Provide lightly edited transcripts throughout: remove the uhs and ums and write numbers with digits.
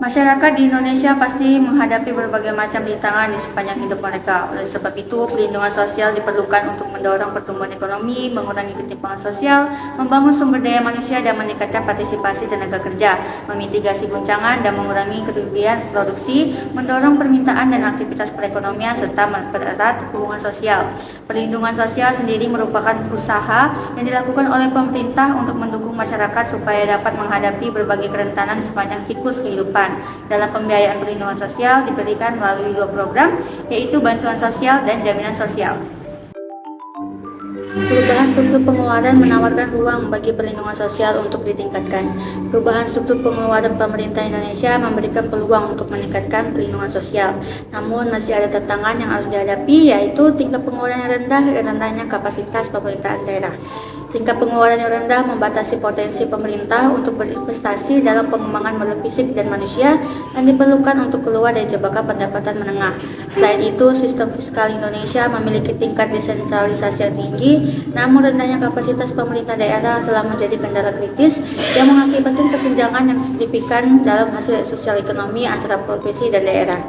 Masyarakat di Indonesia pasti menghadapi berbagai macam rintangan di sepanjang hidup mereka. Oleh sebab itu, pelindungan sosial diperlukan untuk mendorong pertumbuhan ekonomi, mengurangi ketimpangan sosial, membangun sumber daya manusia dan meningkatkan partisipasi tenaga kerja, memitigasi guncangan dan mengurangi kerugian produksi, mendorong permintaan dan aktivitas perekonomian, serta mempererat hubungan sosial. Perlindungan sosial sendiri merupakan usaha yang dilakukan oleh pemerintah untuk mendukung masyarakat supaya dapat menghadapi berbagai kerentanan sepanjang siklus kehidupan. Dalam pembiayaan perlindungan sosial diberikan melalui 2 program, yaitu bantuan sosial dan jaminan sosial. Perubahan struktur pengeluaran menawarkan ruang bagi perlindungan sosial untuk ditingkatkan. Perubahan struktur pengeluaran pemerintah Indonesia memberikan peluang untuk meningkatkan perlindungan sosial. Namun masih ada tantangan yang harus dihadapi, yaitu tingkat pengeluaran yang rendah dan rendahnya kapasitas pemerintahan daerah. Tingkat pengeluaran yang rendah membatasi potensi pemerintah untuk berinvestasi dalam pengembangan modal fisik dan manusia yang diperlukan untuk keluar dari jebakan pendapatan menengah. Selain itu, sistem fiskal Indonesia memiliki tingkat desentralisasi yang tinggi, namun rendahnya kapasitas pemerintah daerah telah menjadi kendala kritis yang mengakibatkan kesenjangan yang signifikan dalam hasil sosial ekonomi antara provinsi dan daerah.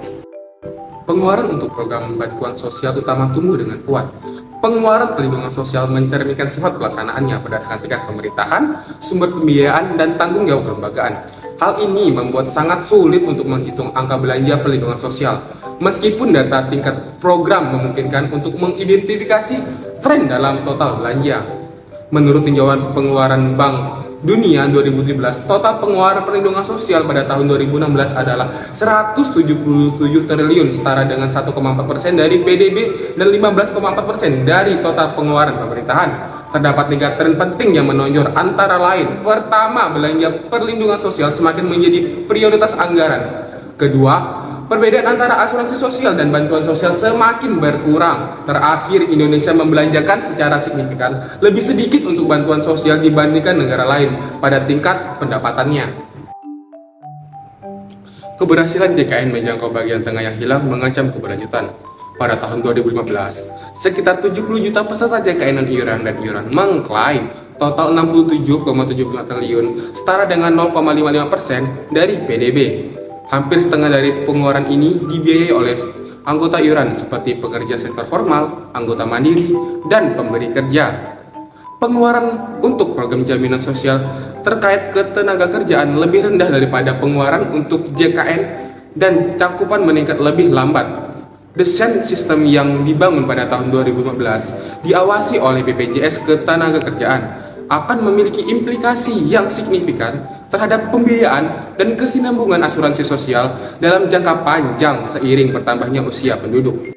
Pengeluaran untuk program bantuan sosial utama tumbuh dengan kuat. Pengeluaran perlindungan sosial mencerminkan sifat pelaksanaannya berdasarkan tingkat pemerintahan, sumber pembiayaan, dan tanggung jawab kelembagaan. Hal ini membuat sangat sulit untuk menghitung angka belanja perlindungan sosial, meskipun data tingkat program memungkinkan untuk mengidentifikasi tren dalam total belanja. Menurut tinjauan pengeluaran Bank Dunia 2017, total pengeluaran perlindungan sosial pada tahun 2016 adalah 177 triliun, setara dengan 1,4% dari PDB dan 15,4% dari total pengeluaran pemerintahan. Terdapat 3 tren penting yang menonjol, antara lain: pertama, belanja perlindungan sosial semakin menjadi prioritas anggaran. Kedua, perbedaan antara asuransi sosial dan bantuan sosial semakin berkurang. Terakhir, Indonesia membelanjakan secara signifikan lebih sedikit untuk bantuan sosial dibandingkan negara lain pada tingkat pendapatannya. Keberhasilan JKN menjangkau bagian tengah yang hilang mengancam keberlanjutan. Pada tahun 2015, sekitar 70 juta peserta JKN non-iuran dan iuran mengklaim total 67,75 triliun, setara dengan 0,55% dari PDB. Hampir setengah dari pengeluaran ini dibiayai oleh anggota iuran seperti pekerja sektor formal, anggota mandiri, dan pemberi kerja. Pengeluaran untuk program jaminan sosial terkait ketenaga kerjaan lebih rendah daripada pengeluaran untuk JKN dan cakupan meningkat lebih lambat. Desain sistem yang dibangun pada tahun 2015 diawasi oleh BPJS Ketenagakerjaan akan memiliki implikasi yang signifikan terhadap pembiayaan dan kesinambungan asuransi sosial dalam jangka panjang seiring bertambahnya usia penduduk.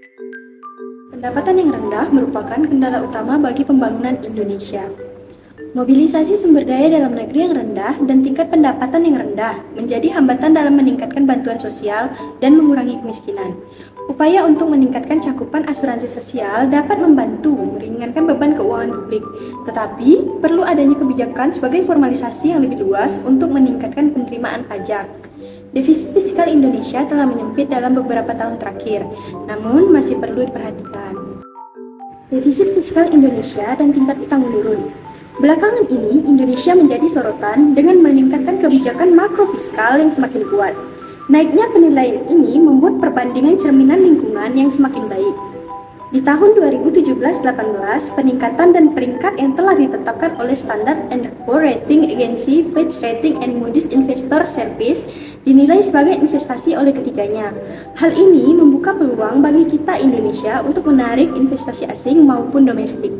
Pendapatan yang rendah merupakan kendala utama bagi pembangunan Indonesia. Mobilisasi sumber daya dalam negeri yang rendah dan tingkat pendapatan yang rendah menjadi hambatan dalam meningkatkan bantuan sosial dan mengurangi kemiskinan. Upaya untuk meningkatkan cakupan asuransi sosial dapat membantu meringankan beban keuangan publik, tetapi perlu adanya kebijakan sebagai formalisasi yang lebih luas untuk meningkatkan penerimaan pajak. Defisit fiskal Indonesia telah menyempit dalam beberapa tahun terakhir, namun masih perlu diperhatikan. Defisit fiskal Indonesia dan tingkat utang menurun. Belakangan ini, Indonesia menjadi sorotan dengan meningkatkan kebijakan makrofiskal yang semakin kuat. Naiknya penilaian ini membuat perbandingan cerminan lingkungan yang semakin baik. Di tahun 2017-18, peningkatan dan peringkat yang telah ditetapkan oleh Standard & Poor's Rating Agency, Fitch Ratings, and Moody's Investor Service dinilai sebagai investasi oleh ketiganya. Hal ini membuka peluang bagi kita Indonesia untuk menarik investasi asing maupun domestik.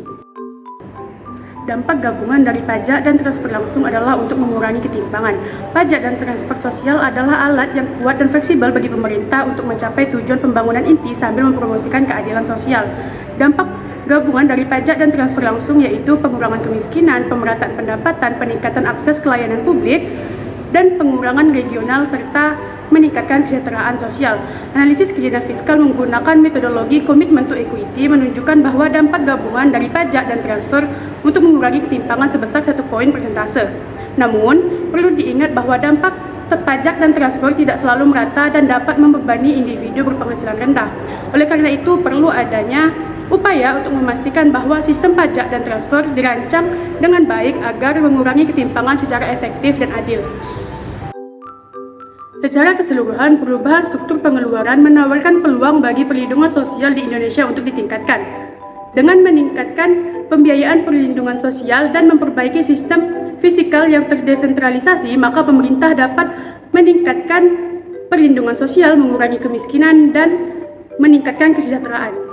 Dampak gabungan dari pajak dan transfer langsung adalah untuk mengurangi ketimpangan. Pajak dan transfer sosial adalah alat yang kuat dan fleksibel bagi pemerintah untuk mencapai tujuan pembangunan inti sambil mempromosikan keadilan sosial. Dampak gabungan dari pajak dan transfer langsung yaitu pengurangan kemiskinan, pemerataan pendapatan, peningkatan akses ke layanan publik, dan pengurangan regional serta meningkatkan kesejahteraan sosial. Analisis kejadian fiskal menggunakan metodologi commitment to equity menunjukkan bahwa dampak gabungan dari pajak dan transfer untuk mengurangi ketimpangan sebesar 1 poin persentase. Namun, perlu diingat bahwa dampak pajak dan transfer tidak selalu merata dan dapat membebani individu berpenghasilan rendah. Oleh karena itu, perlu adanya upaya untuk memastikan bahwa sistem pajak dan transfer dirancang dengan baik agar mengurangi ketimpangan secara efektif dan adil. Secara keseluruhan, perubahan struktur pengeluaran menawarkan peluang bagi perlindungan sosial di Indonesia untuk ditingkatkan. Dengan meningkatkan pembiayaan perlindungan sosial dan memperbaiki sistem fiskal yang terdesentralisasi, maka pemerintah dapat meningkatkan perlindungan sosial, mengurangi kemiskinan, dan meningkatkan kesejahteraan.